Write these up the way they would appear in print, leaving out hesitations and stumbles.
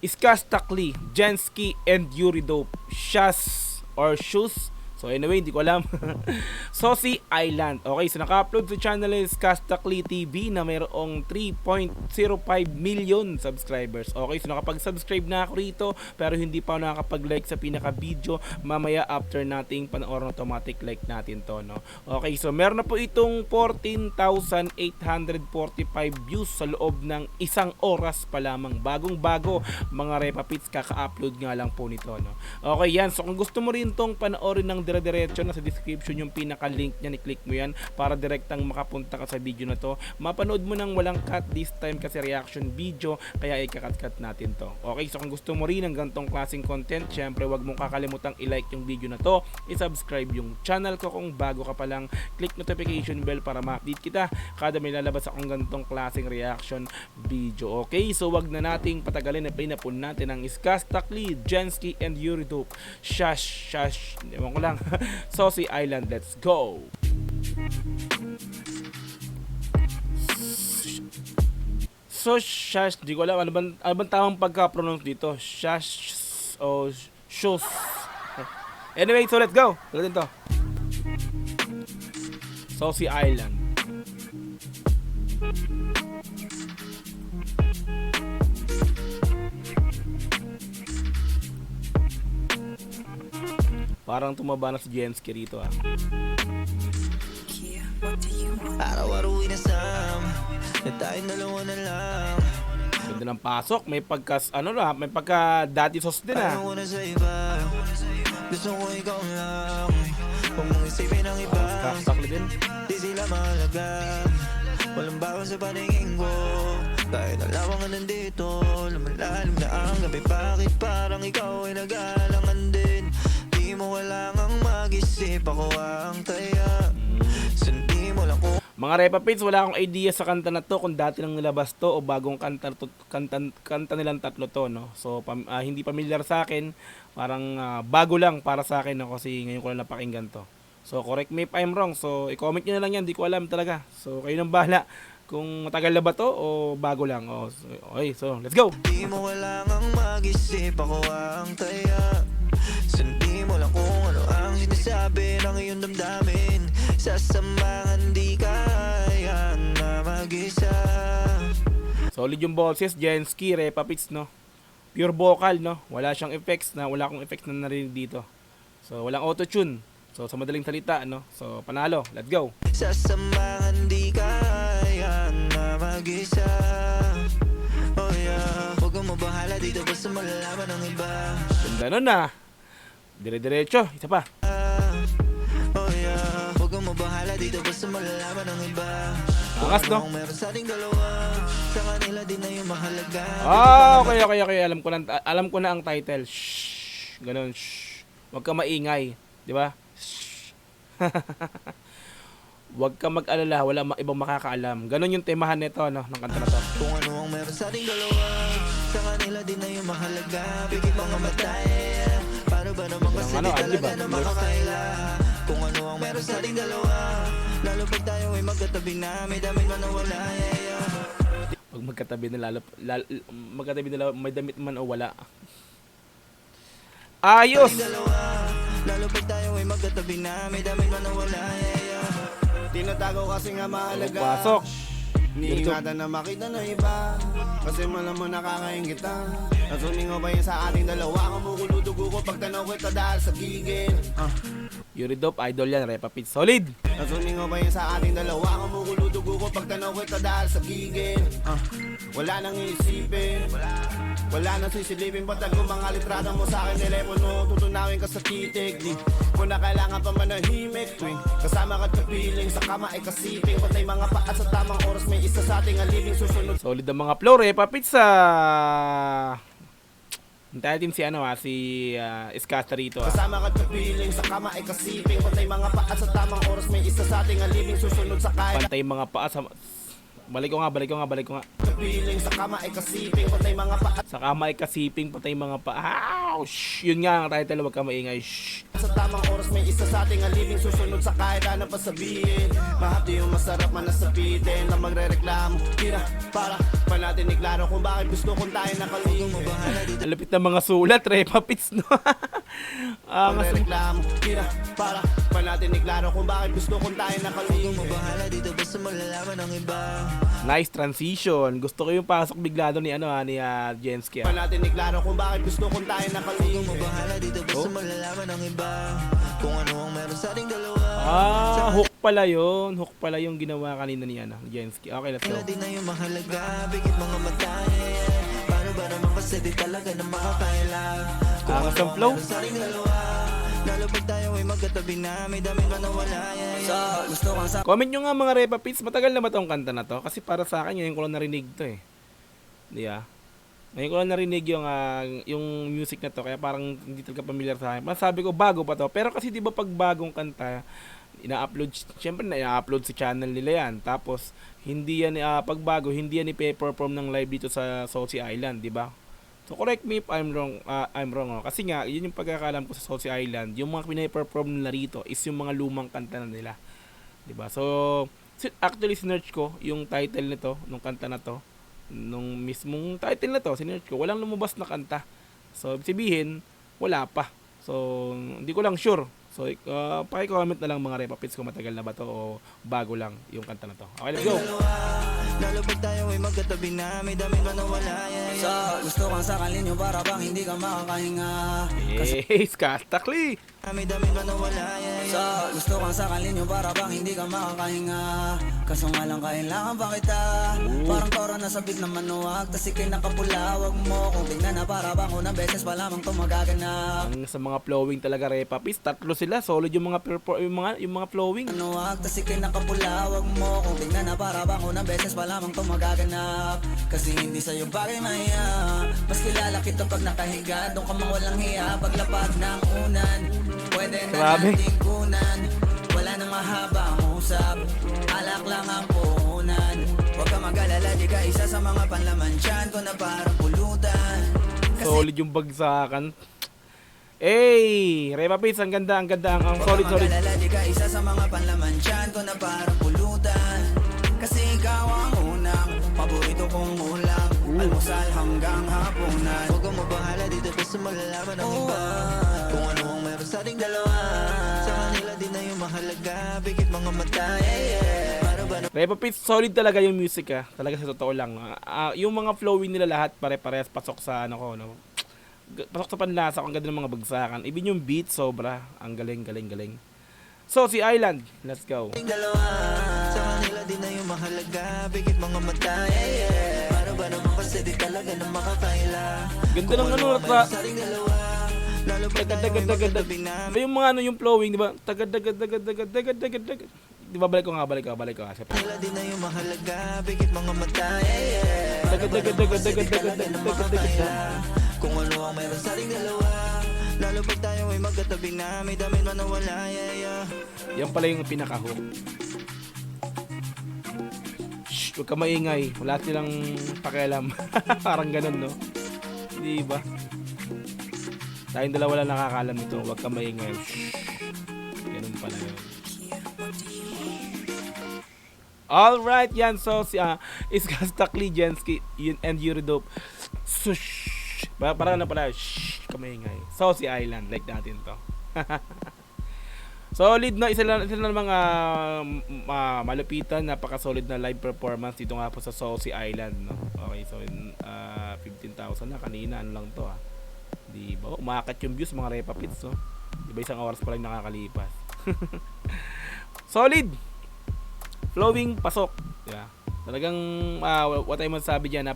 Iskastakli, Jensky, and Yuridope. Shas or Shoes. So anyway, hindi ko alam. Sosi Island. Okay, so naka-upload sa channel is Kastakli TV na mayroong 3.05 million subscribers. Okay, so nakapag-subscribe na ako rito pero hindi pa ako nakakapag-like sa pinaka-video. Mamaya after nating panoorin, automatic like natin to, no? Okay, so meron na po itong 14,845 views sa loob ng isang oras pa lamang. Bagong-bago, mga Repapits, kaka-upload nga lang po nito, no? Okay, yan. So kung gusto mo rin tong panoorin ng dire-diretso, nasa description yung pinaka-link niya, i-click mo yan para direktang makapunta ka sa video na to. Mapanood mo nang walang cut this time kasi reaction video, kaya ikakat-cut natin to. Okay, so kung gusto mo rin ng gantong klaseng content, syempre wag mong kakalimutang i-like yung video na to, i-subscribe yung channel ko kung bago ka pa lang, click notification bell para ma-update kita kada may lalabas akong gantong klaseng reaction video. Okay, so wag na nating patagalin, na pinapun natin ang Iskastakli, Jensky, and Yuridope. Shash, ewan ko lang. Sosi Island, let's go. So shash, di ko alam ano bang tamang pagka-pronounce dito. Shash o shoes. Anyway, so let's go. Ulitin to. Sosi Island. Parang tumaba na si Jensky rito, ah. Araw-araw inasam na tayong dalawa na lang. Ganda ng pasok, may pagka may pagka dati sauce din, ah. Ayaw ko na sa iba, gusto ko ikaw lang. Huwag mong isipin ang iba, Kastakli din. di sila mahalaga. Walang bawas sa paningin ko, kahit alawa nga nandito. Lumalalim na ang gabi, bakit parang ikaw ay nag-aalangan din? Di mo kailangang mag-isip, ako ang taya. Sundin mo lang ko. Mga Repapits, wala akong idea sa kanta na to kung dati lang nilabas to o bagong kanta nilang tatlo to, no? So hindi familiar sa akin, parang bago lang para sa akin, no? Kasi ngayon ko lang napakinggan to. So correct me if I'm wrong, so i-comment nyo na lang yan, di ko alam talaga. So kayo nang bahala kung matagal na ba to o bago lang. Okay, so let's go. Di mo kailangang mag-isip, ako ang taya. Sundin mo lang kung ano ang sinasabi ng iyong damdamin. Sasamahan di kaya na mag-isa. Solid yung boses, Jensky, Repapits, no? Pure vocal, no? Wala siyang effects, wala akong effects na narinig dito. So walang auto-tune. So sa madaling salita, no? So panalo, let's go. Sasamahan di kaya na mag-isa. Oh yeah, huwag kang mabahala dito basta malalaman ng iba. Ganda nun, ah. Dire-diretso, isa pa. Oh yeah, huwag kang mabahala dito basta malalaman ng iba. Angas, no? Kung meron sa ating dalawa, sa kanila din na yung mahalaga. Okay. Alam ko na ang title. Shh. Ganun, shh. Huwag ka maingay, di ba? Shh. Huwag ka mag-alala, wala ibang makakaalam. Ganun yung temahan nito, no, ng kanta na to. Kung ano ang meron sa ating dalawa, sa kanila din na yung mahalaga. Pigit mga matay, paano ba naman kasi di talaga na makakaila. Kung ano ang meron sa ating dalawa, lalo pag tayo ay magkatabi na, may damit man o wala, yeah. Pag magkatabi na may damit man o wala. Ayos! Lalo pag tayo ay magkatabi na, may damit man o wala, yeah. Tinatago kasi nga mahalaga. Pasok! Niingatan na makita ng iba, kasi malam mo nakakaingita. Nasuning mo ba yun sa ating dalawa? Kumukulo-dugo ko pag tanaw kita dahil sa gigil. Yuridope, idol yan, Repapits. Solid! Nasuning mo ba yun sa ating dalawa? Kumukulo-dugo ko pag tanaw kita dahil sa gigil. Wala nang iisipin, wala nang sisilipin. Patag kung mga litrada mo sa akin telepono, tutunawin ka sa titig. Di ko na kailangan pa manahimik tuwing kasama ka kapiling. Sa kama ay kasiping, patay mga paat sa tamang oras. May isa sa ating alibing susunod. Solid ang mga flow, Repapits. Hintayin si Iskastakli rito. Kasama ka kapiling, sa kama ay kasiping. Patay mga paat sa tamang oras. May isa sa ating alibing susunod sa kaya. Pantay mga paa sa... Balik ko nga. Kapiling, sa kama ay kasiping. Patay mga paat Sa kama ay kasiping, patay mga paa. Shh! Yun nga ang title, huwag ka maingay. Shh! sa tamang oras. May isa sa ating alibing susunod sa kahit na pasabihin. Mahati yung masarap man nasapitin na magre-reklamo. Tira para natin iklaro kung bakit gusto kong tayo nakalihim. Ang lapit ng mga sulat, Repa Pits, no? Reklamo, tira, para pa natin iklaro kung bakit gusto kong tayo nakalihim. Bahala dito basta malalaman ng iba. Nice transition. Gusto ko yung pasok bigla doon ni Jensky. Pa natin iklaro kung bakit gusto kong tayo nakalihim. Bahala dito basta malalaman ng iba. Kung ano ang meron sa ating dalawa. Hook pala yun. Hook pala yung ginawa kanina ni Jensky. Okay, let's go. Di na yung mahalaga, bigit mga mata. Paano ba naman kasi di talaga na makakaila. Angas ang flow. Sa ating dalawa. Lalo pag tayo ay magkatabi na, may dami na nawala. Gusto kang sa Comment nyo nga mga Repa Pits, matagal na ba tong kanta na to? Kasi para sa akin, ngayon ko lang narinig to eh. Di ba? Ngayon ko lang narinig yung music na to, kaya parang hindi talaga familiar sa akin. Masabi ko, bago pa to. Pero kasi di ba pag bagong kanta, ina-upload, syempre ina-upload sa channel nila yan. Tapos, hindi yan, pag bago, hindi yan ipe-perform ng live dito sa Saucy Island, di ba? So correct me if I'm wrong, Kasi nga, yun yung pagkakalam ko sa Saucy Island, yung mga pinaperform nila rito is yung mga lumang kanta na nila. 'Di ba? So actually sinearch ko yung title nito, nung kanta na to, nung mismong title na to, sinearch ko, walang lumabas na kanta. So ibig sabihin, wala pa. So hindi ko lang sure. So paki-comment na lang mga Repa Pits kung matagal na ba to o bago lang yung kanta na to. Okay, let's go. Lalo pag tayo ay magkatabi na, may dami na nawala. Gusto kang sakalin yung para bang hindi ka makakahinga. Hey, Kastakli! May dami na nawala. Gusto kang sakalin yung para bang hindi ka makakahinga. Kaso nga lang kailangan pa kita. Parang toro na sabit na manuwag. Tas ikay nakapula, wag mo kung tingnan na para bang unang beses pa lamang to magaganap. Ang sa mga flowing talaga Repa Pits, tatlo sila, solid yung mga yung mga flowing. Manuwag, tas ikay nakapula, wag mo kung tingnan na para bang unang beses pa lamang to magaganap. Kasi hindi sa'yo bagay mahiya. Mas kilala kita pag nakahiga. Doon ka mang walang hiya. Paglapag ng unan, pwede na Grabe. nating kunan. Wala nang mahaba ang usap. Alak lang ang puhunan. Huwag ka mag-alala, di ka isa sa mga panlaman dyan ko na parang pulutan. Solid yung bagsakan. Hey, Repa Pits, ang ganda, ang solid. Huwag ka mag-alala, di ka isa sa mga panlaman dyan ko na parang pulutan. Kasi ikaw ang unang paborito kong ulam. Almusal hanggang hapunan. Huwag kang mabahala dito basta malalaman ng iba. Kung ano ang meron sa ating dalawa. Sa kanila din na yung mahalaga. Bigit mga mata. Para ba na Repa Pits, solid talaga yung music talaga sa totoo lang. Yung mga flowing nila lahat pare-parehas pasok sa pasok sa panlasa ko, ang ganda ng mga bagsakan. Even yung beat sobra, ang galing. So si Island, let's go. ating dalawa. Sa kanila din na yung mahalaga. Bigit mga mata. Para ba naman kasi di talaga na makakaila. Ganda ng Sa ating dalawa. Lalo pa tayo ay magkatabi na. Diba yung mga yung flowing, diba? Tagad. Diba balik ko. Nila din na yung mahalaga. Bigit mga mata. Tagad. Kung ano ang meron sa ating dalawa. Lalo pag tayo ay magkatabi na. May dami na nawala. Yan pala yung pinaka-hook. Shh, huwag ka maingay. Wala silang pakialam. Parang ganun, no? Di ba? Tayong dalawa lang nakakaalam nito. Huwag ka maingay. Shh. Ganun pala yun. Alright, yan. So, is Kastakli, Jensky, and Yuridope. Sush. Parang pala. Shh, ka maingay. So, si Island. Like natin to. Solid na, isa lang mga malupitan, napaka-solid na live performance dito nga po sa Saucy Island, no? Okay, so 15,000 na kanina, ano lang to di ba? Umakat yung views mga Repa Pits, no? Di ba isang oras pa lang nakakalipas. Solid! Flowing, pasok. Yeah. Talagang what I masasabi diyan,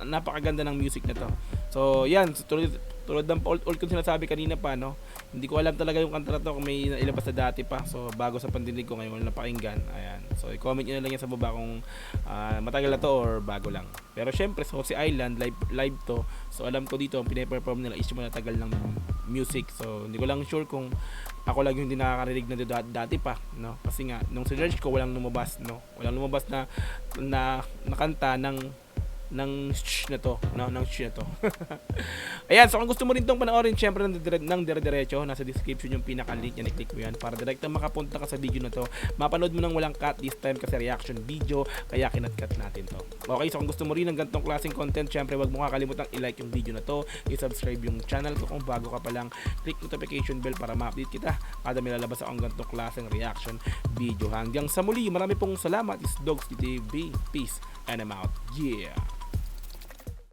napakaganda ng music na to. So, yan, tulad ng old kong sinasabi kanina pa, no? Hindi ko alam talaga yung kanta na to kung may ilabas na dati pa. So, bago sa pandinig ko ngayon napakinggan. Ayan. So, i-comment nyo na lang yan sa baba kung matagal na to or bago lang. Pero syempre, so si Island, live to. So, alam ko dito, ang pinaperform nila is yung matagal ng music. So, hindi ko lang sure kung ako lang yung hindi nakakarinig na dati pa, no? Kasi nga, nung search ko, walang lumabas, no? Walang lumabas na kanta ng shh na to, no, ng shh na to. Ayan, so kung gusto mo rin tong panoorin, syempre ng dire-diretso, nasa description yung pinaka-link yan, i-click mo yan para direktang makapunta ka sa video na to. Mapanood mo nang walang cut this time kasi reaction video, kaya kinat-cut natin to. Okay, so kung gusto mo rin ng ganitong klaseng content, syempre wag mo kakalimutan i-like yung video na to, i-subscribe yung channel ko kung bago ka pa lang, click notification bell para ma-update kita kada may lalabas akong ganitong klaseng reaction video. Hanggang sa muli, marami pong salamat. Is Dogs TV. Peace and I'm out. Yeah.